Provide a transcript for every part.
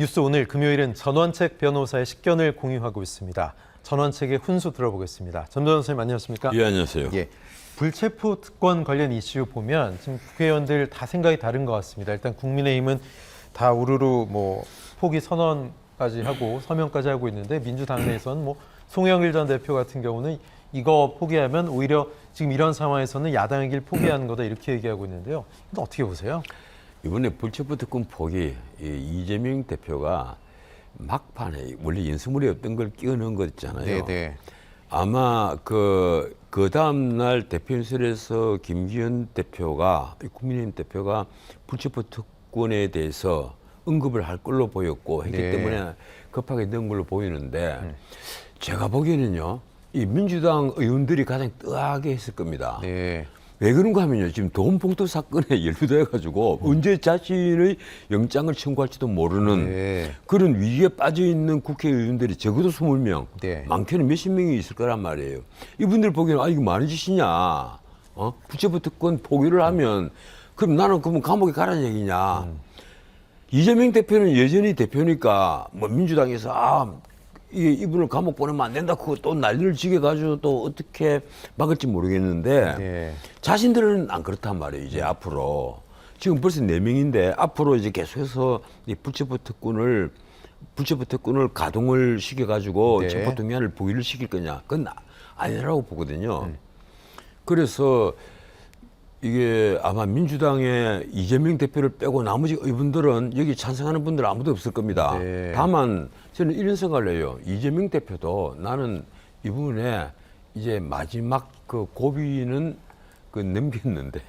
뉴스 오늘 금요일은 전원책 변호사의 식견을 공유하고 있습니다. 전원책의 훈수 들어보겠습니다. 전 변호사님 안녕하십니까? 예, 안녕하세요. 예, 불체포 특권 관련 이슈 보면 지금 국회의원들 다 생각이 다른 것 같습니다. 일단 국민의힘은 다 우르르 포기 선언까지 하고 서명까지 하고 있는데 민주당 내에서는 송영길 전 대표 같은 경우는 이거 포기하면 오히려 지금 이런 상황에서는 야당의 길 포기하는 거다 이렇게 얘기하고 있는데요. 이거 어떻게 보세요? 이번에 불체포 특권 포기 이재명 대표가 막판에 원래 연수물이었던 걸 끼워 넣은 거 있잖아요. 네네. 아마 그 다음 날 대표연설에서 김기현 대표가 국민의힘 대표가 불체포 특권에 대해서 언급을 할 걸로 보였고 했기 네. 때문에 급하게 넣은 걸로 보이는데 제가 보기에는요 이 민주당 의원들이 가장 뜨하게 했을 겁니다. 네. 왜 그런가 하면요. 지금 돈봉투 사건에 연루돼가지고 언제 자신의 영장을 청구할지도 모르는 네. 그런 위기에 빠져있는 국회의원들이 적어도 20명, 네. 많게는 몇십 명이 있을 거란 말이에요. 이분들 보기에는 이거 많은 짓이냐. 불체포 특권 포기를 하면 그럼 나는 그러면 감옥에 가라는 얘기냐. 이재명 대표는 여전히 대표니까 민주당에서 이분을 감옥 보내면 안 된다. 그거 또 난리를 지게 가지고 또 어떻게 막을지 모르겠는데 네. 자신들은 안 그렇단 말이에요. 이제 앞으로 지금 벌써 4명인데 앞으로 이제 계속해서 이 불체포 특권을 가동을 시켜 가지고 네. 체포 동의안을 부기를 시킬 거냐? 그건 아니라고 보거든요. 그래서 이게 아마 민주당의 이재명 대표를 빼고 나머지 의원들은 여기 찬성하는 분들 아무도 없을 겁니다. 네. 다만 저는 이런 생각을 해요. 이재명 대표도 나는 이 부분에 이제 마지막 그 고비는 넘겼는데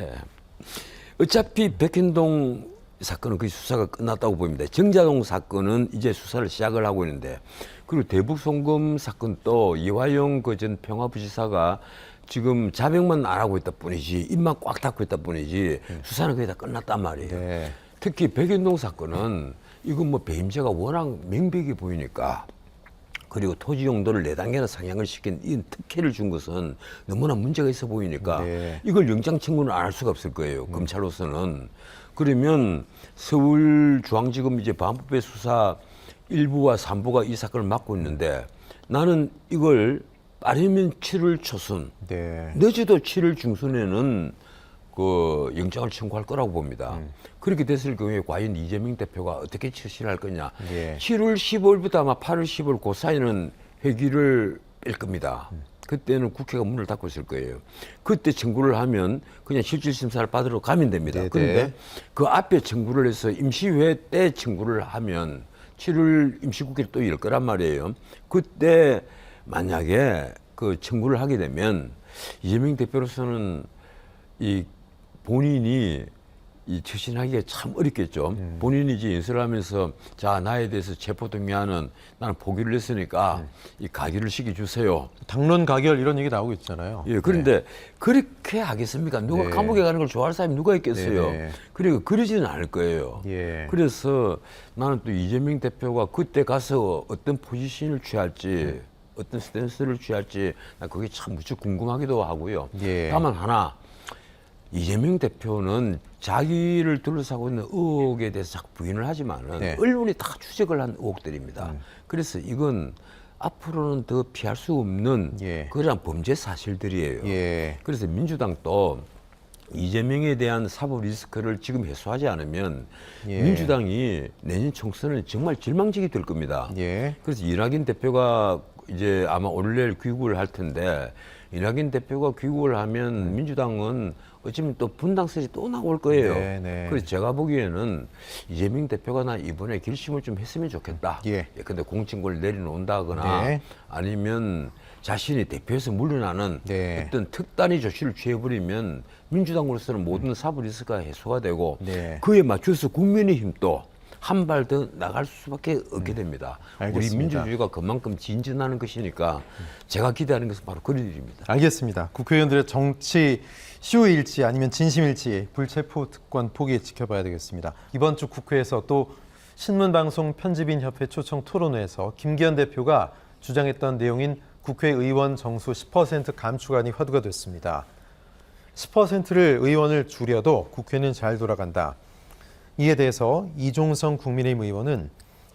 어차피 백현동 사건은 그 수사가 끝났다고 보입니다. 정자동 사건은 이제 수사를 시작을 하고 있는데 그리고 대북 송금 사건도 이화영 그 전 평화부지사가 지금 자백만 안 하고 있다 뿐이지 입만 꽉 닫고 있다 뿐이지 수사는 거의 다 끝났단 말이에요. 네. 특히 백현동 사건은 이건 배임자가 워낙 명백히 보이니까 그리고 토지 용도를 4단계나 상향을 시킨 이 특혜를 준 것은 너무나 문제가 있어 보이니까 네. 이걸 영장 청구는 안 할 수가 없을 거예요. 검찰로서는. 그러면 서울중앙지검 이제 반부패 수사 1부와 3부가 이 사건을 맡고 있는데 나는 이걸 빠르면 7월 초순, 네. 늦어도 7월 중순에는 그 영장을 청구할 거라고 봅니다. 그렇게 됐을 경우에 과연 이재명 대표가 어떻게 처신을 할 거냐. 예. 7월 15일부터 아마 8월 10일 그 사이는 회기를 뺄 겁니다. 그때는 국회가 문을 닫고 있을 거예요. 그때 청구를 하면 그냥 실질심사를 받으러 가면 됩니다. 네네. 그런데 그 앞에 청구를 해서 임시회 때 청구를 하면 7월 임시국회를 또 열 거란 말이에요. 그때 만약에 그 청구를 하게 되면 이재명 대표로서는 이 본인이 처신하기가 참 어렵겠죠. 본인이 이제 연설을 하면서 자 나에 대해서 체포동의안은 나는 포기를 했으니까 이 가결을 시켜주세요. 당론 가결 이런 얘기 나오고 있잖아요. 예, 그런데 그렇게 하겠습니까? 누가 네. 감옥에 가는 걸 좋아할 사람이 누가 있겠어요? 네네. 그리고 그러지는 않을 거예요. 예. 그래서 나는 또 이재명 대표가 그때 가서 어떤 포지션을 취할지 어떤 스탠스를 취할지 나 그게 참 무척 궁금하기도 하고요. 예. 다만 하나 이재명 대표는 자기를 둘러싸고 있는 의혹에 대해서 자꾸 부인을 하지만은 네. 언론이 다 추적을 한 의혹들입니다. 그래서 이건 앞으로는 더 피할 수 없는 예. 그런 범죄 사실들이에요. 예. 그래서 민주당도 이재명에 대한 사법 리스크를 지금 해소하지 않으면 예. 민주당이 내년 총선은 정말 절망적이 될 겁니다. 예. 그래서 이낙연 대표가 이제 아마 오늘 내일 귀국을 할 텐데 이낙연 대표가 귀국을 하면 민주당은 어쩌면 또 분당설이 또 나올 거예요. 네, 네. 그래서 제가 보기에는 이재명 대표가 나 이번에 결심을 좀 했으면 좋겠다. 예. 근데 공천권을 내려놓는다거나 네. 아니면 자신이 대표에서 물러나는 네. 어떤 특단의 조치를 취해버리면 민주당으로서는 모든 사법 리스크가 해소가 되고 네. 그에 맞춰서 국민의힘도 한 발 더 나갈 수밖에 없게 됩니다. 우리 알겠습니다. 민주주의가 그만큼 진전하는 것이니까 제가 기대하는 것은 바로 그런 일입니다. 알겠습니다. 국회의원들의 정치 쇼일지 아니면 진심일지 불체포 특권 포기 지켜봐야 되겠습니다. 이번 주 국회에서 또 신문방송 편집인협회 초청 토론회에서 김기현 대표가 주장했던 내용인 국회의원 정수 10% 감축안이 화두가 됐습니다. 10%를 의원을 줄여도 국회는 잘 돌아간다. 이에 대해서 이종성 국민의힘 의원은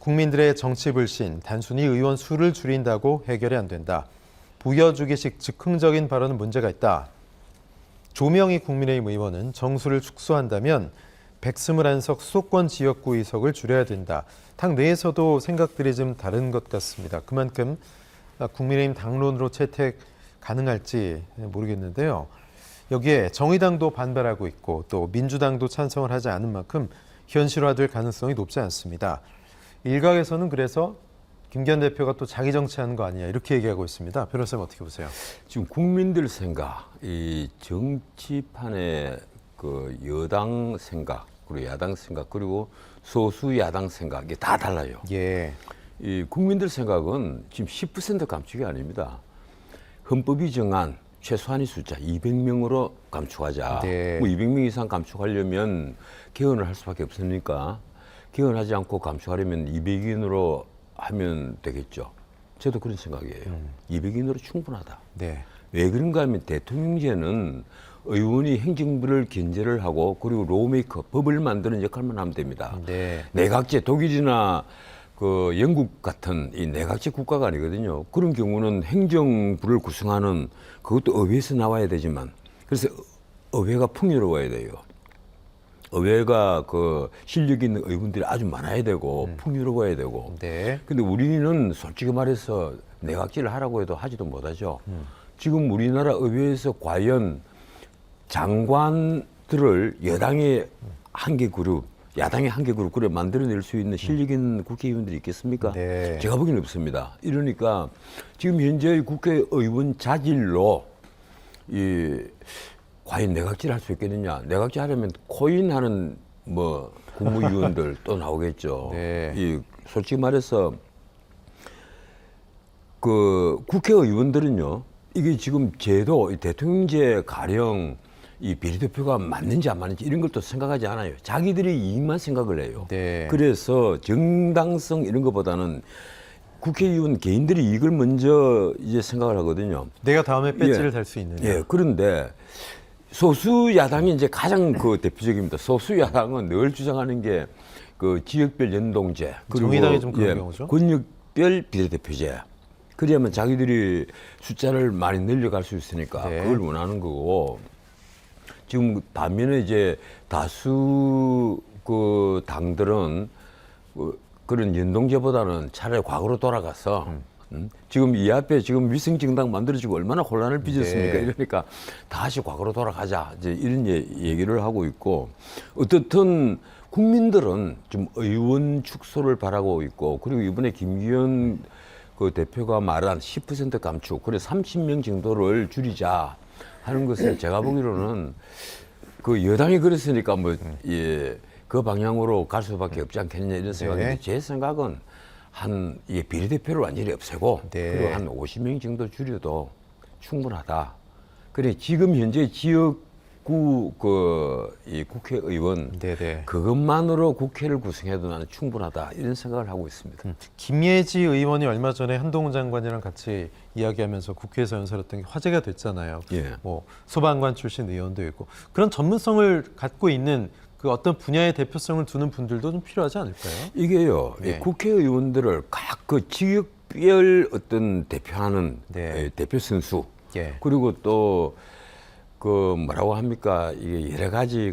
국민들의 정치 불신, 단순히 의원 수를 줄인다고 해결이 안 된다. 부여주기식 즉흥적인 발언은 문제가 있다. 조명희 국민의힘 의원은 정수를 축소한다면 121석 수도권 지역구 의석을 줄여야 된다. 당 내에서도 생각들이 좀 다른 것 같습니다. 그만큼 국민의힘 당론으로 채택 가능할지 모르겠는데요. 여기에 정의당도 반발하고 있고 또 민주당도 찬성을 하지 않은 만큼 현실화될 가능성이 높지 않습니다. 일각에서는 그래서 김기현 대표가 또 자기 정치하는 거 아니냐 이렇게 얘기하고 있습니다. 변호사님 어떻게 보세요? 지금 국민들 생각, 이 정치판의 그 여당 생각, 그리고 야당 생각, 그리고 소수 야당 생각 이게 다 달라요. 예. 이 국민들 생각은 지금 10% 감축이 아닙니다. 헌법이 정한 최소한의 숫자 200명으로 감축하자. 네. 뭐 200명 이상 감축하려면 개헌을 할 수밖에 없으니까 개헌하지 않고 감축하려면 200인으로 하면 되겠죠. 저도 그런 생각이에요. 200인으로 충분하다. 네. 왜 그런가 하면 대통령제는 의원이 행정부를 견제를 하고 그리고 로우메이커, 법을 만드는 역할만 하면 됩니다. 네. 내각제, 독일이나 그 영국 같은 이 내각제 국가가 아니거든요. 그런 경우는 행정부를 구성하는 그것도 의회에서 나와야 되지만 그래서 의회가 풍요로워야 돼요. 의회가 그 실력 있는 의원들이 아주 많아야 되고 풍요로워야 되고. 네. 근데 우리는 솔직히 말해서 내각제를 하라고 해도 하지도 못하죠. 지금 우리나라 의회에서 과연 장관들을 여당의 한 개 그룹, 야당의 한 개 그룹 그래 만들어낼 수 있는 실력 있는 국회의원들이 있겠습니까? 네. 제가 보기에는 없습니다. 이러니까 지금 현재 국회의원 자질로 이 과연 내각제를 할 수 있겠느냐? 내각제 하려면 코인하는 뭐 국무위원들 또 나오겠죠. 네. 이 솔직히 말해서 그 국회의원들은요. 이게 지금 제도, 이 대통령제 가령 이 비례대표가 맞는지 안 맞는지 이런 것도 생각하지 않아요. 자기들이 이익만 생각을 해요. 네. 그래서 정당성 이런 것보다는 국회의원 개인들이 이걸 먼저 이제 생각을 하거든요. 내가 다음에 배지를 예. 달 수 있느냐. 예, 그런데 소수 야당이 이제 가장 그 대표적입니다. 소수 야당은 늘 주장하는 게 그 지역별 연동제 그리고 정의당이 좀 그런 경우죠. 권역별 비례대표제. 그래야만 자기들이 숫자를 많이 늘려갈 수 있으니까 네. 그걸 원하는 거고. 지금 반면에 이제 다수 그 당들은 그런 연동제보다는 차라리 과거로 돌아가서 지금 이 앞에 지금 위성정당 만들어지고 얼마나 혼란을 빚었습니까? 네. 이러니까 다시 과거로 돌아가자 이제 이런 얘기를 하고 있고 어떻든 국민들은 좀 의원 축소를 바라고 있고 그리고 이번에 김기현 그 대표가 말한 10% 감축, 그래 30명 정도를 줄이자 하는 것은 제가 보기로는 그 여당이 그랬으니까 뭐 예, 그 방향으로 갈 수밖에 없지 않겠냐 이런 생각인데 네. 제 생각은 한 이게 비례대표를 완전히 없애고 네. 그리고 한 50명 정도 줄여도 충분하다. 그래 지금 현재 지역구 이 국회의원 네네. 그것만으로 국회를 구성해도 나는 충분하다 이런 생각을 하고 있습니다. 김예지 의원이 얼마 전에 한동훈 장관이랑 같이 이야기하면서 국회에서 연설했던 게 화제가 됐잖아요. 예. 뭐 소방관 출신 의원도 있고 그런 전문성을 갖고 있는 그 어떤 분야의 대표성을 두는 분들도 좀 필요하지 않을까요? 이게요, 네. 이 국회의원들을 각 그 지역별 어떤 대표하는 네. 대표 선수, 예. 그리고 또 그 뭐라고 합니까? 이게 여러 가지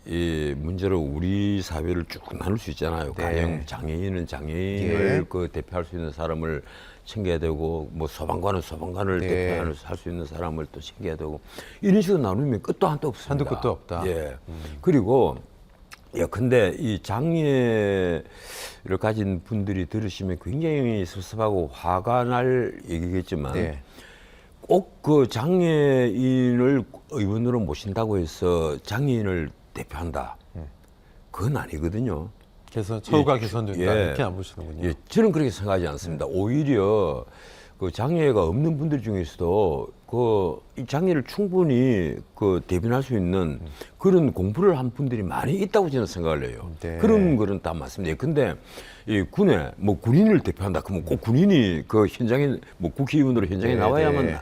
이 문제로 우리 사회를 쭉 나눌 수 있잖아요. 네. 가령 장애인은 장애인을 예. 그 대표할 수 있는 사람을 챙겨야 되고, 뭐 소방관은 소방관을 네. 대표할 수 있는 사람을 또 챙겨야 되고, 이런 식으로 나누면 끝도 한도 없습니다. 한도 끝도 없다. 예. 그리고 근데 이 장애를 가진 분들이 들으시면 굉장히 섭섭하고 화가 날 얘기겠지만 네. 꼭 그 장애인을 의원으로 모신다고 해서 장애인을 대표한다. 그건 아니거든요. 그래서 처우가 개선된다 예. 이렇게 안 보시는군요. 예, 저는 그렇게 생각하지 않습니다. 오히려 그 장애가 없는 분들 중에서도 이 장애를 충분히 대변할 수 있는 그런 공부를 한 분들이 많이 있다고 저는 생각을 해요. 네. 그런 거는 다 맞습니다. 근데 이 군에 뭐 군인을 대표한다. 그러면 꼭 군인이 그 현장에 뭐 국회의원으로 현장에 네, 나와야만 네.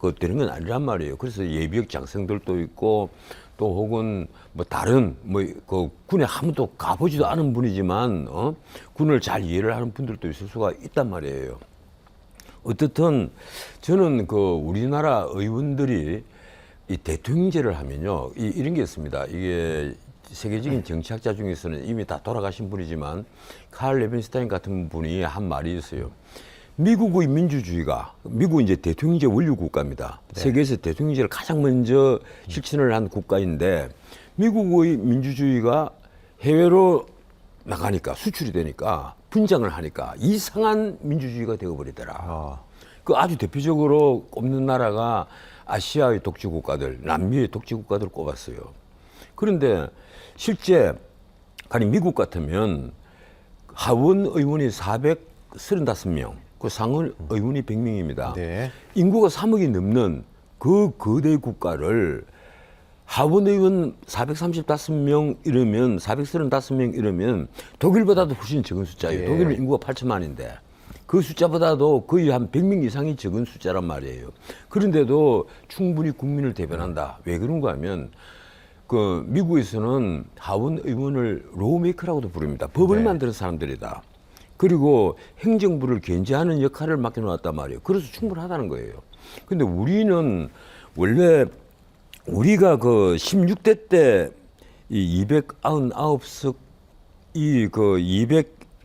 그 되는 건 아니란 말이에요. 그래서 예비역 장성들도 있고 또 혹은 뭐 다른 뭐 그 군에 한 번도 가보지도 않은 분이지만 군을 잘 이해를 하는 분들도 있을 수가 있단 말이에요. 어떻든 저는 그 우리나라 의원들이 이 대통령제를 하면요 이런 게 있습니다. 이게 세계적인 정치학자 중에서는 이미 다 돌아가신 분이지만 칼 레빈스타인 같은 분이 한 말이 있어요. 미국의 민주주의가 미국은 이제 대통령제 원류 국가입니다. 네. 세계에서 대통령제를 가장 먼저 실천을 한 국가인데 미국의 민주주의가 해외로 나가니까 수출이 되니까 분장을 하니까 이상한 민주주의가 되어버리더라. 아, 그 아주 대표적으로 꼽는 나라가 아시아의 독재 국가들, 남미의 독재 국가들을 꼽았어요. 그런데 실제 아니 미국 같으면 하원 의원이 435명, 그 상원 의원이 100명입니다. 네. 인구가 3억이 넘는 그 거대 국가를 하원 의원 435명 이러면 435명 이러면 독일보다도 훨씬 적은 숫자예요. 예. 독일은 인구가 8천만인데 그 숫자보다도 거의 한 100명 이상이 적은 숫자란 말이에요. 그런데도 충분히 국민을 대변한다. 왜 그런가 하면 그 미국에서는 하원 의원을 로우메이커라고도 부릅니다. 법을 네. 만드는 사람들이다. 그리고 행정부를 견제하는 역할을 맡겨놓았단 말이에요. 그래서 충분하다는 거예요. 근데 우리는 원래 우리가 그 16대 때 이 299석 그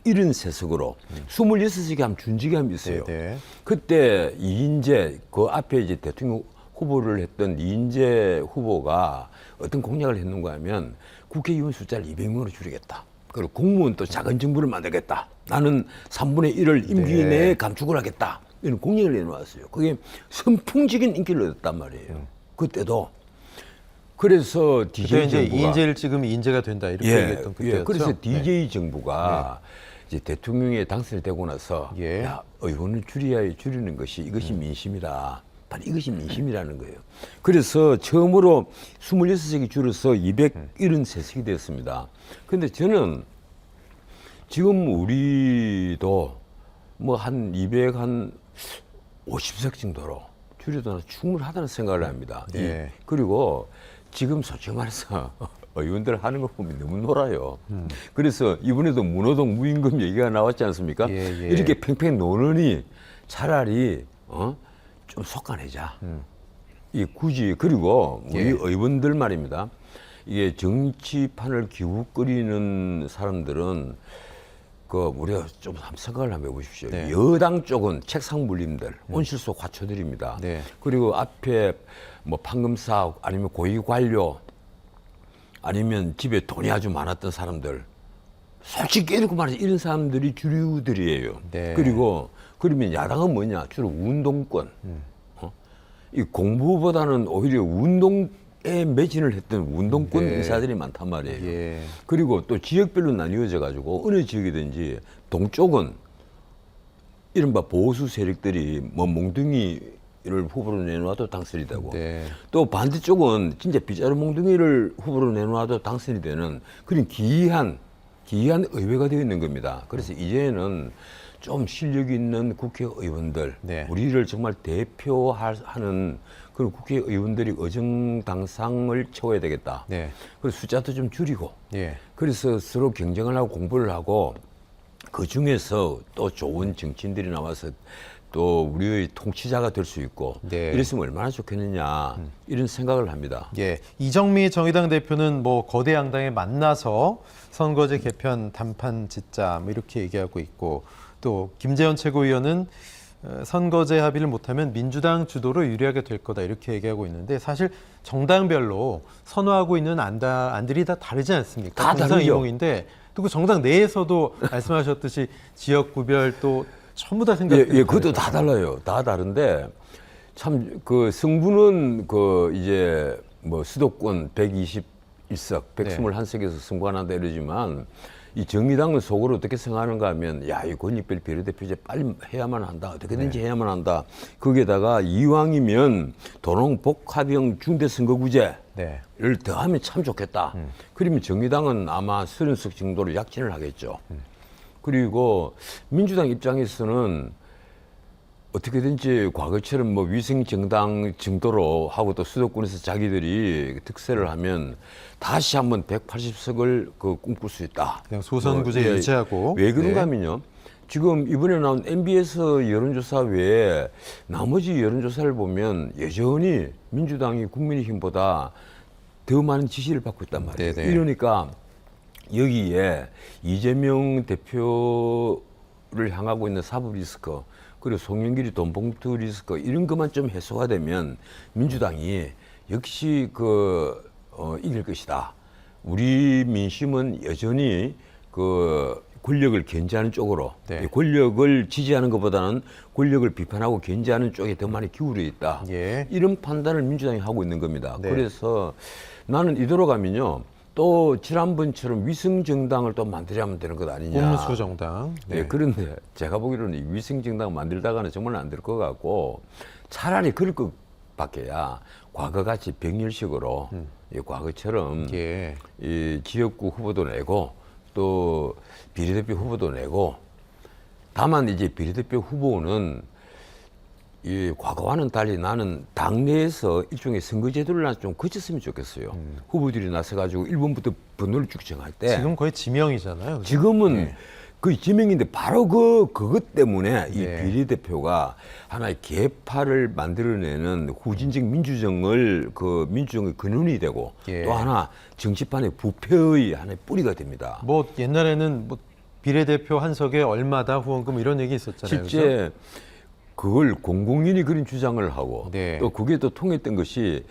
273석으로 26석이 한 준지감이 있어요. 네. 그때 이인재 그 앞에 이제 대통령 후보를 했던 이인재 후보가 어떤 공약을 했는가 하면 국회의원 숫자를 200명으로 줄이겠다. 그리고 공무원 또 작은 정부를 만들겠다. 나는 3분의 1을 임기 네. 내에 감축을 하겠다. 이런 공약을 내놓았어요. 그게 선풍적인 인기를 얻었단 말이에요. 그때도. 그래서 그때 DJ 이제 정부가 이인재를 찍으면 인재가 된다 이렇게 얘기했던 그때였죠. 그래서 네. DJ 정부가 이제 대통령에 당선이 되고 나서 예. 야, 의원을 줄이는 것이 이것이 민심이다. 바로 이것이 민심이라는 거예요. 그래서 처음으로 26석이 줄어서 273석이 됐습니다. 그런데 저는 지금 우리도 뭐 한 250석 정도로 줄여도 충분하다는 생각을 합니다. 네. 그리고 지금 솔직히 말해서 의원들 하는 거 보면 너무 놀아요. 그래서 이번에도 문호동 무임금 얘기가 나왔지 않습니까? 예, 예. 이렇게 팽팽 노느니 차라리 좀 속아내자. 이 굳이 그리고 우리 예. 의원들 말입니다. 이게 정치판을 기웃거리는 사람들은 그 우리가 좀 한번 생각을 한번 해보십시오. 네. 여당 쪽은 책상 물림들, 온실속 화초들입니다. 네. 그리고 앞에 뭐 판검사 아니면 고위 관료 아니면 집에 돈이 아주 많았던 사람들 솔직히 이렇게 말해서 이런 사람들이 주류들이에요. 네. 그리고 그러면 야당은 뭐냐? 주로 운동권. 이 공부보다는 오히려 운동에 매진을 했던 운동권 네. 인사들이 많단 말이에요. 예. 그리고 또 지역별로 나뉘어져 가지고 어느 지역이든지 동쪽은 이른바 보수 세력들이 뭐 몽둥이를 후보로 내놓아도 당선이 되고 네. 또 반대쪽은 진짜 빗자루 몽둥이를 후보로 내놓아도 당선이 되는 그런 기이한 의회가 되어 있는 겁니다. 그래서 이제는 좀 실력 있는 국회의원들, 네. 우리를 정말 대표하는 그런 국회의원들이 의정당상을 채워야 되겠다. 네. 그래서 숫자도 좀 줄이고, 예. 그래서 서로 경쟁을 하고 공부를 하고 그 중에서 또 좋은 정치인들이 나와서 또 우리의 통치자가 될 수 있고 네. 이랬으면 얼마나 좋겠느냐 이런 생각을 합니다. 예, 이정미 정의당 대표는 뭐 거대 양당에 만나서 선거제 개편 담판 짓자 뭐 이렇게 얘기하고 있고 또 김재현 최고위원은 선거제 합의를 못하면 민주당 주도로 유리하게 될 거다 이렇게 얘기하고 있는데 사실 정당별로 선호하고 있는 안들이 다 다르지 않습니까? 다 다르죠. 동상이몽인데 또 그 정당 내에서도 말씀하셨듯이 지역 구별 또 전부 다 생각들이 그것도 다 달라요. 다 다른데 참 그 승부는 그 이제 뭐 수도권 121석, 121석에서 승부가 난다 이러지만 이 정의당은 속으로 어떻게 생각하는가 하면 야, 이 권익별 비례대표제 빨리 해야만 한다. 어떻게든지 해야만 한다. 거기에다가 이왕이면 도농복합형 중대선거구제를 네. 더하면 참 좋겠다. 그러면 정의당은 아마 30석 정도로 약진을 하겠죠. 그리고 민주당 입장에서는 어떻게든지 과거처럼 뭐 위성 정당 정도로 하고 또 수도권에서 자기들이 특세를 하면 다시 한번 180석을 그 꿈꿀 수 있다. 그냥 소선구제 예, 유지하고. 왜 그런가 네. 하면요. 지금 이번에 나온 MBS 여론조사 외에 나머지 여론조사를 보면 여전히 민주당이 국민의힘보다 더 많은 지지를 받고 있단 말이에요. 네네. 이러니까 여기에 이재명 대표를 향하고 있는 사법 리스크 그리고 송영길이 돈봉투 리스크 이런 것만 좀 해소가 되면 민주당이 역시 이길 것이다. 우리 민심은 여전히 권력을 견제하는 쪽으로 네. 권력을 지지하는 것보다는 권력을 비판하고 견제하는 쪽에 더 많이 기울어 있다. 예. 이런 판단을 민주당이 하고 있는 겁니다. 네. 그래서 나는 이대로 가면요. 또 지난번처럼 위성정당을 또 만들려면 되는 것 아니냐. 꼼수정당. 네. 그런데 제가 보기로는 이 위성정당 만들다가는 정말 안 될 것 같고 차라리 그럴 것 밖에야 과거같이 병렬식으로 이 과거처럼 예. 이 지역구 후보도 내고 또 비례대표 후보도 내고 다만 이제 비례대표 후보는 이 과거와는 달리 나는 당내에서 일종의 선거제도를 좀 거쳤으면 좋겠어요. 후보들이 나서가지고 1번부터 번호를 쭉 정할 때 지금 거의 지명이잖아요. 그죠? 지금은 네. 그 지명인데 바로 그것 때문에 이 네. 비례대표가 하나의 개파를 만들어내는 후진적 민주정의 근원이 되고 예. 또 하나 정치판의 부패의 하나의 뿌리가 됩니다. 뭐 옛날에는 뭐 비례대표 한 석에 얼마다 후원금 이런 얘기 있었잖아요. 그죠? 실제 그걸 공공연히 그런 주장을 하고 네. 또 그게 또 통했던 것이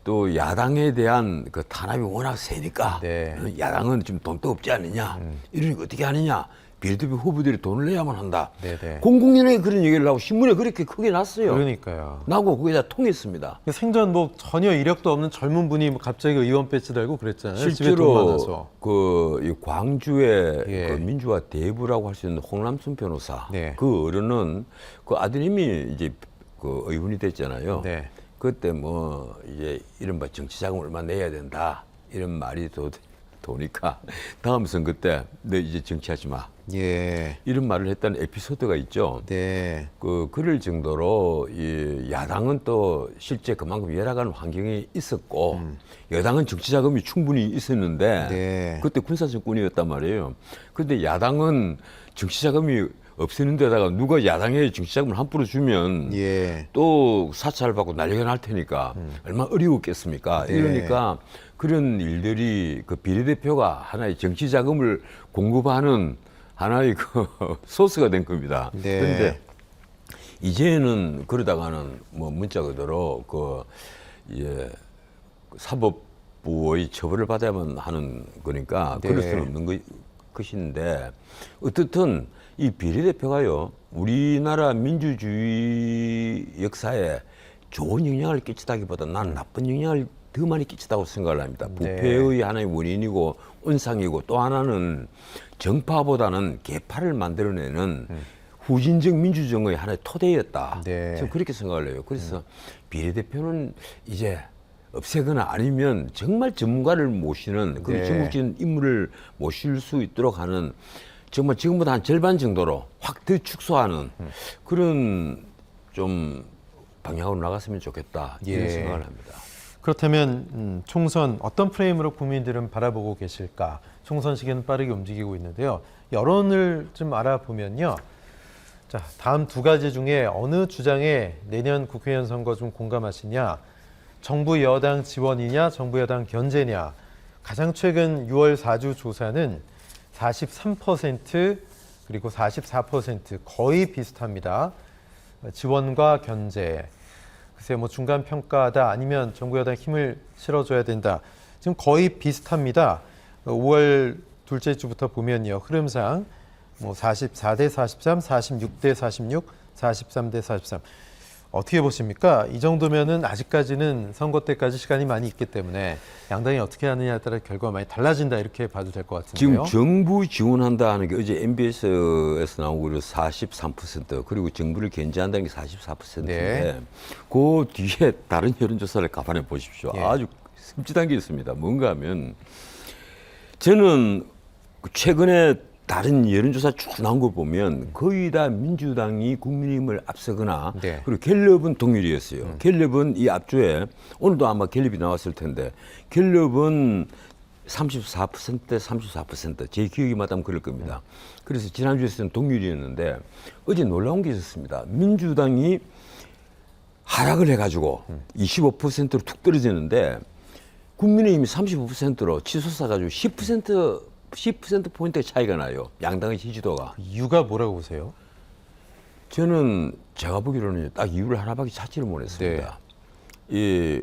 또 야당에 대한 그 탄압이 워낙 세니까 네. 야당은 좀 돈도 없지 않느냐 이러니까 어떻게 하느냐 비례대표 후보들이 돈을 내야만 한다. 네네. 공공연하게 그런 얘기를 하고 신문에 그렇게 크게 났어요. 그러니까요. 나고 그게 다 통했습니다. 생전 뭐 전혀 이력도 없는 젊은 분이 뭐 갑자기 의원 배지 달고 그랬잖아요. 집에 돈 실제로 많아서. 이 광주의 예. 그 민주화 대부라고 할 수 있는 홍남순 변호사 네. 그 어른은 그 아드님이 이제 그 의원이 됐잖아요. 네. 그때 뭐 이제 이른바 정치 자금 얼마 내야 된다 이런 말이 도니까 다음 선거 때 너 이제 정치하지 마 예. 이런 말을 했다는 에피소드가 있죠. 네. 그럴 정도로 이 야당은 또 실제 그만큼 열악한 환경이 있었고 여당은 정치 자금이 충분히 있었는데 네. 그때 군사 정권이었단 말이에요. 그런데 야당은 정치 자금이 없애는 데다가 누가 야당에 정치 자금을 함부로 주면 예. 또 사찰을 받고 난리가 날 테니까 얼마나 어려웠겠습니까? 네. 이러니까 그런 일들이 그 비례대표가 하나의 정치 자금을 공급하는 하나의 그 소스가 된 겁니다. 네. 그런데 이제는 그러다가는 뭐 문자 그대로 사법부의 처벌을 받아야만 하는 거니까 네. 그럴 수는 없는 것인데 어떻든 이 비례대표가요 우리나라 민주주의 역사에 좋은 영향을 끼치다기보다 나는 나쁜 영향을 더 많이 끼치다고 생각을 합니다. 네. 부패의 하나의 원인이고 온상이고 또 하나는 정파보다는 개파를 만들어내는 후진적 민주정의 하나의 토대였다. 네. 저는 그렇게 생각을 해요. 그래서 비례대표는 이제 없애거나 아니면 정말 전문가를 모시는 그런 네. 전국적인 인물을 모실 수 있도록 하는 정말 지금보다 한 절반 정도로 확 더 축소하는 그런 좀 방향으로 나갔으면 좋겠다 이런 예. 생각을 합니다. 그렇다면 총선 어떤 프레임으로 국민들은 바라보고 계실까? 총선 시기는 빠르게 움직이고 있는데요. 여론을 좀 알아보면요. 자, 다음 두 가지 중에 어느 주장에 내년 국회의원 선거 좀 공감하시냐? 정부 여당 지원이냐, 정부 여당 견제냐? 가장 최근 6월 4주 조사는 43% 그리고 44% 거의 비슷합니다. 지원과 견제. 글쎄 뭐 중간 평가다 아니면 정부 여당 힘을 실어줘야 된다. 지금 거의 비슷합니다. 5월 둘째 주부터 보면요. 흐름상 뭐 44대 43, 46대 46, 43대 43. 어떻게 보십니까? 이 정도면은 아직까지는 선거 때까지 시간이 많이 있기 때문에 양당이 어떻게 하느냐에 따라 결과가 많이 달라진다 이렇게 봐도 될 것 같은데요. 지금 정부 지원한다 하는 게 어제 MBS에서 나오고 43% 그리고 정부를 견제한다는 게 44%인데 네. 그 뒤에 다른 여론조사를 가만해 보십시오. 예. 아주 슴짓한 게 있습니다. 뭔가 하면 저는 최근에 다른 여론조사 쭉 나온 거 보면 거의 다 민주당이 국민의힘을 앞서거나 네. 그리고 갤럽은 동일이었어요. 갤럽은 이 앞주에 오늘도 아마 갤럽이 나왔을 텐데 갤럽은 34%, 제 기억이 맞다면 그럴 겁니다. 그래서 지난주에서는 동일이었는데 어제 놀라운 게 있었습니다. 민주당이 하락을 해가지고 25%로 툭 떨어지는데 국민의힘이 35%로 치솟아가지고 10%포인트 차이가 나요. 양당의 지지도가. 이유가 뭐라고 보세요? 저는 제가 보기로는 딱 이유를 하나밖에 찾지를 못했습니다. 이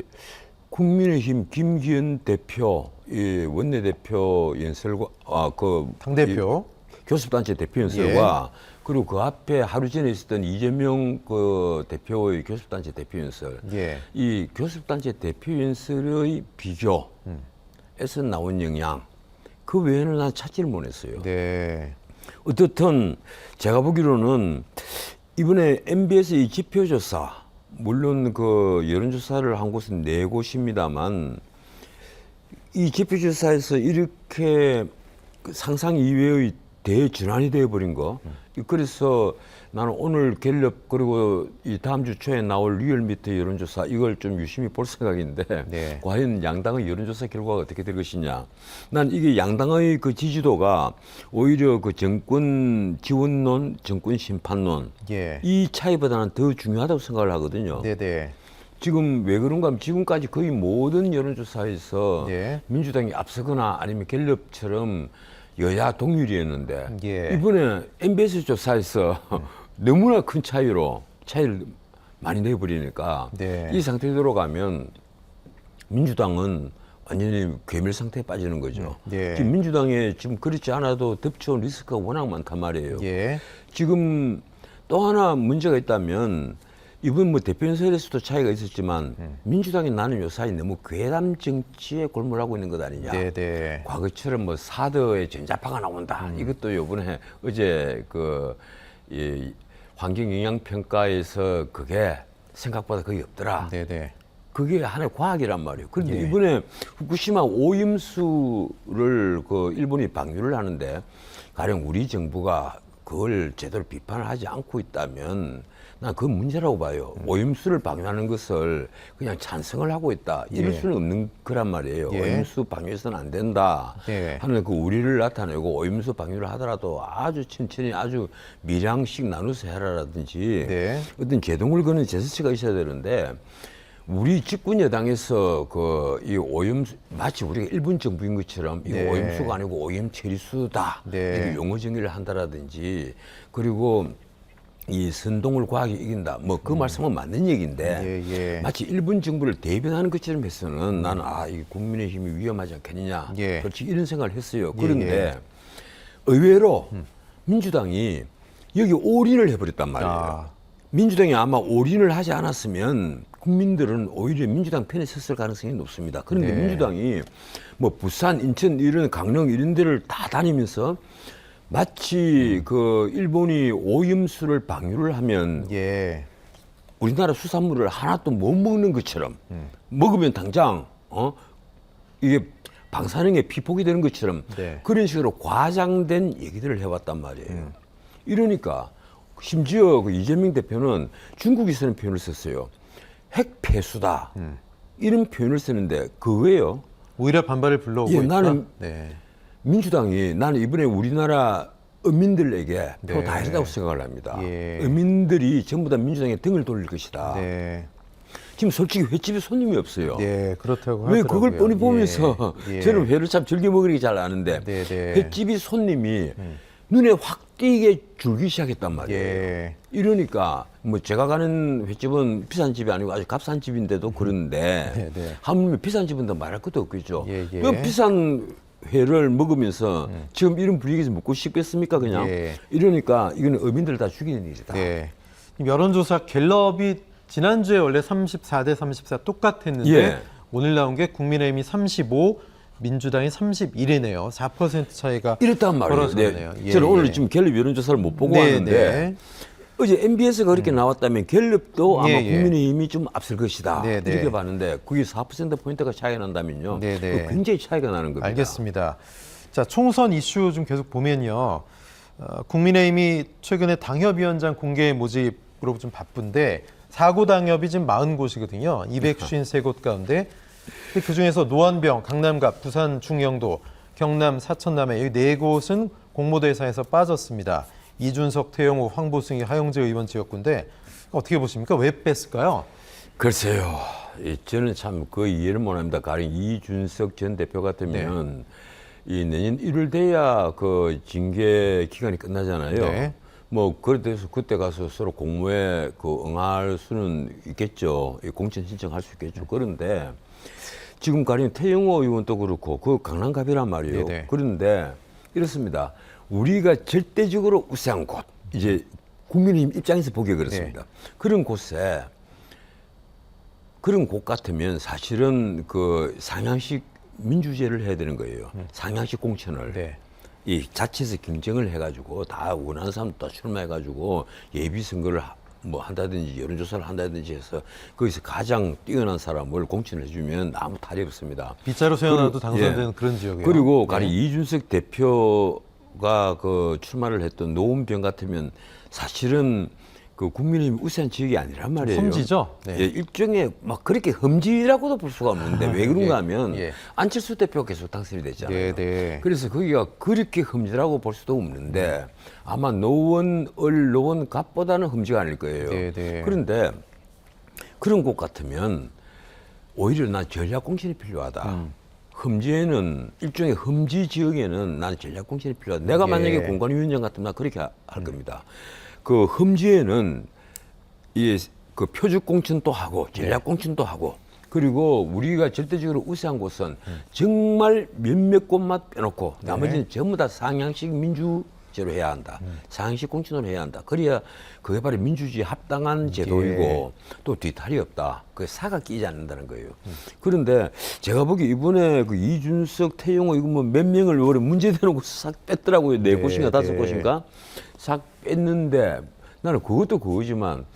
국민의힘 김기현 대표, 이 원내대표 연설과 당대표. 교섭단체 대표 연설과 그리고 그 앞에 하루 전에 있었던 이재명 그 대표의 교섭단체 대표 연설. 예. 이 교섭단체 대표 연설의 비교에서 나온 영향. 그 외에는 난 찾지를 못했어요. 네. 어떻든 제가 보기로는 이번에 MBS 이 지표조사, 물론 그 여론조사를 한 곳은 네 곳입니다만 이 지표조사에서 이렇게 그 상상 이외의 대전환이 되어버린 거. 그래서 나는 오늘 갤럽 그리고 이 다음 주 초에 나올 리얼미터 여론조사 이걸 좀 유심히 볼 생각인데 네. 과연 양당의 여론조사 결과가 어떻게 될 것이냐. 난 이게 양당의 그 지지도가 오히려 그 정권 지원론, 정권 심판론 예. 이 차이보다는 더 중요하다고 생각을 하거든요. 네네. 지금 왜 그런가 하면 지금까지 거의 모든 여론조사에서 네. 민주당이 앞서거나 아니면 갤럽처럼 여야 동률이었는데 예. 이번에 MBS 조사에서 너무나 큰 차이를 많이 내버리니까 네. 이 상태대로 가면 민주당은 완전히 괴멸 상태에 빠지는 거죠. 예. 지금 민주당에 지금 그렇지 않아도 덮쳐온 리스크가 워낙 많단 말이에요. 예. 지금 또 하나 문제가 있다면 이번 뭐 대표연설에서도 차이가 있었지만 민주당이 나는 요사이 너무 괴담 정치에 골몰하고 있는 것 아니냐. 네네. 과거처럼 뭐 사드의 전자파가 나온다. 이것도 요번에 어제 이 환경영향평가에서 그게 생각보다 거의 없더라. 네네. 그게 하나의 과학이란 말이에요. 그런데 예. 이번에 후쿠시마 오염수를 그 일본이 방류를 하는데 가령 우리 정부가 그걸 제대로 비판을 하지 않고 있다면 난 그건 문제라고 봐요. 오염수를 방류하는 것을 그냥 찬성을 하고 있다. 이럴 예. 수는 없는 거란 말이에요. 예. 오염수 방류해서는 안 된다 예. 하는 그 우리를 나타내고 오염수 방류를 하더라도 아주 천천히 아주 미량씩 나눠서 해라라든지 네. 어떤 제동을 거는 제스처가 있어야 되는데 우리 집권 여당에서 이 오염수 마치 우리가 일본 정부인 것처럼 이거 네. 오염수가 아니고 오염 처리수다 네. 이렇게 용어 정의를 한다라든지 그리고 이 선동을 과학이 이긴다 뭐 그 말씀은 맞는 얘기인데 예. 마치 일본 정부를 대변하는 것처럼 해서는 나는 이게 국민의힘이 위험하지 않겠느냐 예. 솔직히 이런 생각을 했어요. 예, 그런데 의외로 민주당이 여기 올인을 해버렸단 말이에요. 아. 민주당이 아마 올인을 하지 않았으면 국민들은 오히려 민주당 편에 섰을 가능성이 높습니다. 그런데 네. 민주당이 뭐 부산, 인천 이런 강릉 이런 데를 다 다니면서 마치 그 일본이 오염수를 방류를 하면 예. 우리나라 수산물을 하나도 못 먹는 것처럼 먹으면 당장 이게 방사능에 피폭이 되는 것처럼 네. 그런 식으로 과장된 얘기들을 해왔단 말이에요. 이러니까 심지어 그 이재명 대표는 중국에서는 표현을 썼어요. 핵 폐수다. 이런 표현을 쓰는데 그거예요. 오히려 반발을 불러오고 예, 있다. 나는 네. 민주당이 나는 이번에 우리나라 어민들에게 표 네. 다 해준다고 생각을 합니다. 예. 어민들이 전부 다 민주당에 등을 돌릴 것이다. 네. 지금 솔직히 횟집에 손님이 없어요. 네, 그렇다고 왜 하더라고요. 그걸 뻔히 보면서 예. 저는 회를 참 즐겨 먹으려고 잘 아는데 네. 횟집이 손님이 눈에 확 띄게 줄기 시작했단 말이에요. 예. 이러니까 뭐 제가 가는 횟집은 비싼 집이 아니고 아주 값싼 집인데도 그런데 네. 하물며 비싼 집은 더 말할 것도 없겠죠. 예. 그 비싼 회를 먹으면서 지금 이런 분위기에서 먹고 싶겠습니까 그냥. 예. 이러니까 이거는 어민들 다 죽이는 일이다. 네. 여론조사 갤럽이 지난주에 원래 34대 34 똑같았는데 예. 오늘 나온 게 국민의힘이 35, 민주당이 31이네요. 4% 차이가 이랬단 말이에요. 벌어졌네요. 네. 저는 오늘 지금 갤럽 여론조사를 못 보고 왔는데 어제 MBS가 그렇게 나왔다면 갤럽도 아마 국민의힘이 좀 앞설 것이다. 이렇게 봤는데 그게 4%포인트가 차이가 난다면요. 네네. 굉장히 차이가 나는 겁니다. 알겠습니다. 자, 총선 이슈 좀 계속 보면요. 국민의힘이 최근에 당협위원장 공개 모집으로 좀 바쁜데 사고 당협이 지금 40곳이거든요. 253곳 가운데 그중에서 노원병, 강남갑, 부산 중영도, 경남 사천남해 이 4곳은 공모대상에서 빠졌습니다. 이준석, 태영호, 황보승이, 하영재 의원 지역구인데 어떻게 보십니까? 왜 뺐을까요? 글쎄요. 저는 참 그 이해를 못합니다. 가령 이준석 전 대표 같으면 이 내년 1월 돼야 그 징계 기간이 끝나잖아요. 네. 뭐 그래서 그때 가서 서로 공모에 그 응할 수는 있겠죠. 공천 신청할 수 있겠죠. 그런데 지금 가령 태영호 의원도 그렇고 그 강남갑이란 말이에요. 네네. 그런데 이렇습니다. 우리가 절대적으로 우세한 곳, 이제 국민의힘 입장에서 보기에 그렇습니다. 그런 곳에 그런 곳 같으면 사실은 그 상향식 민주제를 해야 되는 거예요. 상향식 공천을. 네. 이 자체에서 경쟁을 해가지고 다 원하는 사람 다 출마해가지고 예비 선거를 뭐 한다든지 여론조사를 한다든지 해서 거기서 가장 뛰어난 사람을 공천을 해주면 아무 탈이 없습니다. 빗자루 세워놔도 그리고, 당선되는 그런 지역이에요. 그리고 가령 이준석 대표가 그 출마를 했던 노원병 같으면 사실은 그 국민의힘 우세한 지역이 아니란 말이에요. 험지죠? 네. 예, 일종의 막 그렇게 험지라고도 볼 수가 없는데 왜 그런가 하면 예. 안철수 대표가 계속 당선이 됐잖아요. 네. 그래서 거기가 그렇게 험지라고 볼 수도 없는데 아마 노원갑보다는 험지가 아닐 거예요. 네. 그런데 그런 곳 같으면 오히려 난 전략 공천이 필요하다. 험지에는 일종의 험지 지역에는 나는 전략 공천이 필요하다. 내가 만약에 공관위원장 같으면 나 그렇게 할 겁니다. 그 험지에는 그 표적 공천도 하고 전략 공천도 하고 그리고 우리가 절대적으로 우세한 곳은 정말 몇몇 곳만 빼놓고 나머지는 전부 다 상향식 민주제로 해야 한다. 상향식 공천으로 해야 한다. 그래야 그게 바로 민주주의 합당한 제도이고 또 뒤탈이 없다. 그게 사가 끼지 않는다는 거예요. 그런데 제가 보기 이번에 그 이준석, 태영호 이거 뭐 몇 명을 원래 문제되는 곳을 싹 뺐더라고요. 4곳인가 5곳인가 싹 뺐는데 나는 그것도 그거지만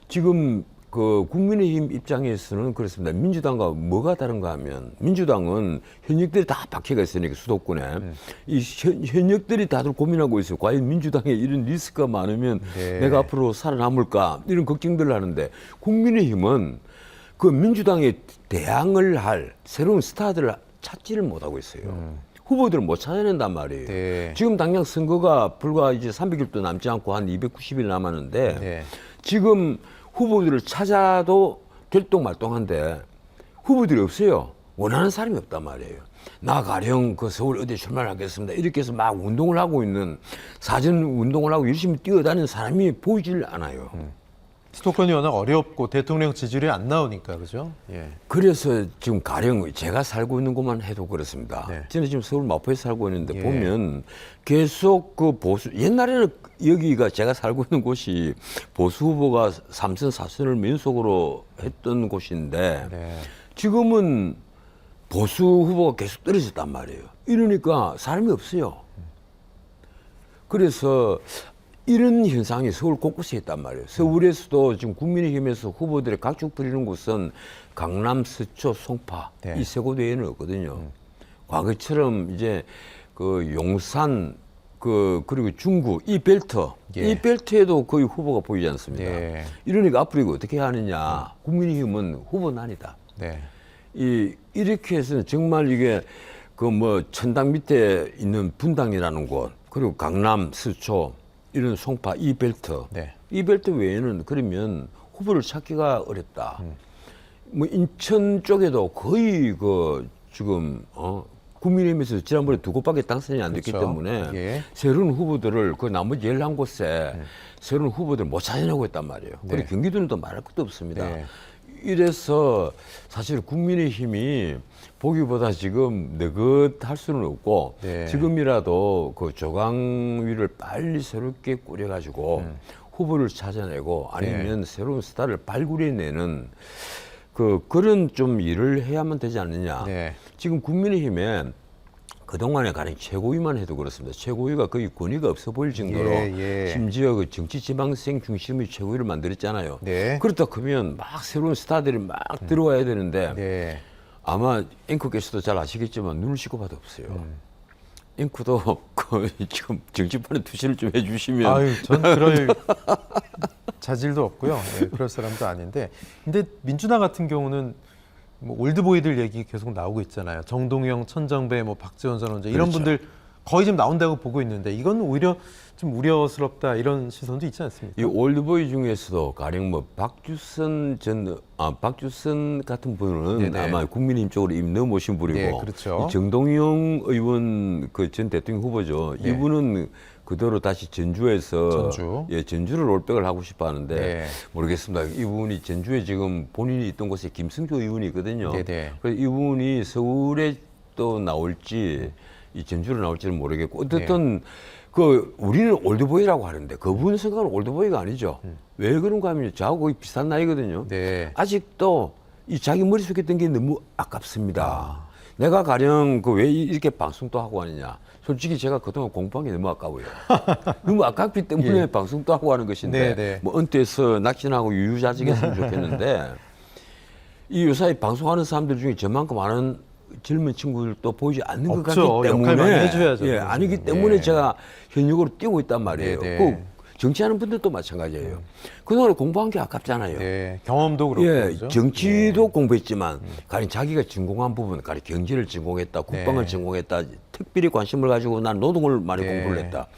지금 그 국민의힘 입장에서는 그렇습니다. 민주당과 뭐가 다른가 하면 민주당은 현역들이 다 박혀가 있으니까 수도권에 이 현역들이 다들 고민하고 있어요. 과연 민주당에 이런 리스크가 많으면 내가 앞으로 살아남을까 이런 걱정들을 하는데 국민의힘은 그 민주당에 대항을 할 새로운 스타들을 찾지를 못하고 있어요. 후보들을 못 찾아낸단 말이에요. 네. 지금 당장 선거가 불과 이제 300일도 남지 않고 한 290일 남았는데 지금 후보들을 찾아도 될똥말똥한데 후보들이 없어요. 원하는 사람이 없단 말이에요. 나 가령 그 서울 어디 출마를 하겠습니다. 이렇게 해서 막 운동을 하고 있는 사전 운동을 하고 열심히 뛰어다니는 사람이 보이질 않아요. 수도권이 워낙 어렵고 대통령 지지율이 안 나오니까 그죠? 예. 그래서 지금 가령 제가 살고 있는 곳만 해도 그렇습니다. 저는 지금 서울 마포에 살고 있는데 보면 계속 그 보수 옛날에는 여기가 제가 살고 있는 곳이 보수 후보가 3선 4선을 연속으로 했던 곳인데 지금은 보수 후보가 계속 떨어졌단 말이에요. 이러니까 사람이 없어요. 그래서 이런 현상이 서울 곳곳에 있단 말이에요. 서울에서도 지금 국민의힘에서 후보들의 각축 부리는 곳은 강남, 서초, 송파 이 세 곳 외에는 없거든요. 과거처럼 이제 그 용산 그리고 중구 이 벨트 이 벨트에도 거의 후보가 보이지 않습니다. 이러니까 앞으로 이거 어떻게 하느냐. 국민의힘은 후보난이다. 이렇게 해서 정말 이게 그 뭐 천당 밑에 있는 분당이라는 곳 그리고 강남, 서초 이런 송파 이 벨트 이 벨트 외에는 그러면 후보를 찾기가 어렵다. 뭐 인천 쪽에도 거의 그 지금 국민의힘에서 지난번에 2곳밖에 당선이 안 됐기 때문에 새로운 후보들을 그 나머지 11곳에 새로운 후보들을 못 찾아내고 있단 말이에요. 그리고 경기도는 또 말할 것도 없습니다. 이래서 사실 국민의힘이 보기보다 지금 느긋할 수는 없고 지금이라도 그 조강위를 빨리 새롭게 꾸려가지고 후보를 찾아내고 아니면 새로운 스타를 발굴해내는 그런 좀 일을 해야만 되지 않느냐. 지금 국민의힘에 그동안에 가령 최고위만 해도 그렇습니다. 최고위가 거의 권위가 없어 보일 정도로 심지어 그 정치지망생 중심의 최고위를 만들었잖아요. 그렇다 그러면 막 새로운 스타들이 막 들어와야 되는데 아마 앵커께서도 잘 아시겠지만 눈을 씻고 봐도 없어요. 앵커도 그 지금 정치판에 투시를 좀 해주시면. 아유, 전 그럴 자질도 없고요. 예, 그럴 사람도 아닌데. 근데 민주당 같은 경우는 뭐 올드보이들 얘기 계속 나오고 있잖아요. 정동영, 천정배, 뭐 박지원 전 원장 이런 그렇죠. 분들 거의 지금 나온다고 보고 있는데 이건 오히려 좀 우려스럽다 이런 시선도 있지 않습니까? 이 올드보이 중에서도 가령 뭐 박주선 같은 분은 네네. 아마 국민의힘 쪽으로 이미 넘어오신 분이고, 네, 그렇죠. 이 정동영 의원 그 전 대통령 후보죠. 네. 이분은 그대로 다시 전주에서 전주. 예, 전주를 올백을 하고 싶어 하는데 네. 모르겠습니다. 이분이 전주에 지금 본인이 있던 곳에 김승조 의원이 있거든요. 네네. 그래서 이분이 서울에 또 나올지 이 전주로 나올지는 모르겠고 어쨌든 그 우리는 올드보이라고 하는데 그분 생각은 올드보이가 아니죠. 왜 그런가 하면 저하고 거의 비슷한 나이거든요. 네. 아직도 이 자기 머릿속에 있던 게 너무 아깝습니다. 내가 가령 그 왜 이렇게 방송도 하고 하느냐. 솔직히 제가 그동안 공부한 게 너무 아까워요. 너무 아깝기 때문에 예. 방송도 하고 하는 것인데 네네. 뭐 은퇴해서 낙진하고 유유자직했으면 좋겠는데 이 요사이 방송하는 사람들 중에 저만큼 많은 젊은 친구들도 보이지 않는 것 같기 없죠. 때문에 역할 많이 해줘야죠. 예, 아니기 때문에 예. 제가 현역으로 뛰고 있단 말이에요. 네네. 그 정치하는 분들도 마찬가지예요. 그동안 공부한 게 아깝잖아요. 네, 경험도 그렇고 예, 그렇죠? 정치도 공부했지만 가령 자기가 전공한 부분, 가령 경제를 전공했다, 국방을 네. 전공했다, 특별히 관심을 가지고 난 노동을 많이 네. 공부를 했다.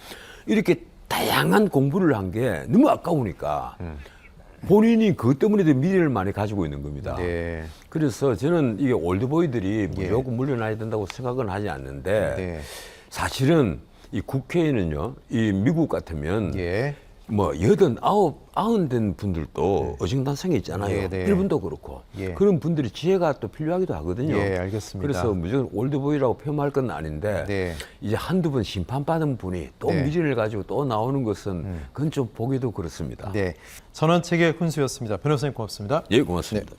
이렇게 다양한 공부를 한 게 너무 아까우니까 본인이 그것 때문에도 미래를 많이 가지고 있는 겁니다. 네. 그래서 저는 이게 올드보이들이 무조건 물러나야 된다고 생각은 하지 않는데 네. 사실은 이 국회에는요, 이 미국 같으면 예. 뭐 89 된 분들도 어정단성이 있잖아요. 네, 네. 일본도 그렇고 예. 그런 분들이 지혜가 또 필요하기도 하거든요. 예, 알겠습니다. 그래서 무조건 올드보이라고 표현할 건 아닌데 네. 이제 한두 번 심판받은 분이 또 네. 미래를 가지고 또 나오는 것은 그건 좀 보기도 그렇습니다. 네. 전원책의 훈수였습니다. 변호사님 고맙습니다. 예, 고맙습니다.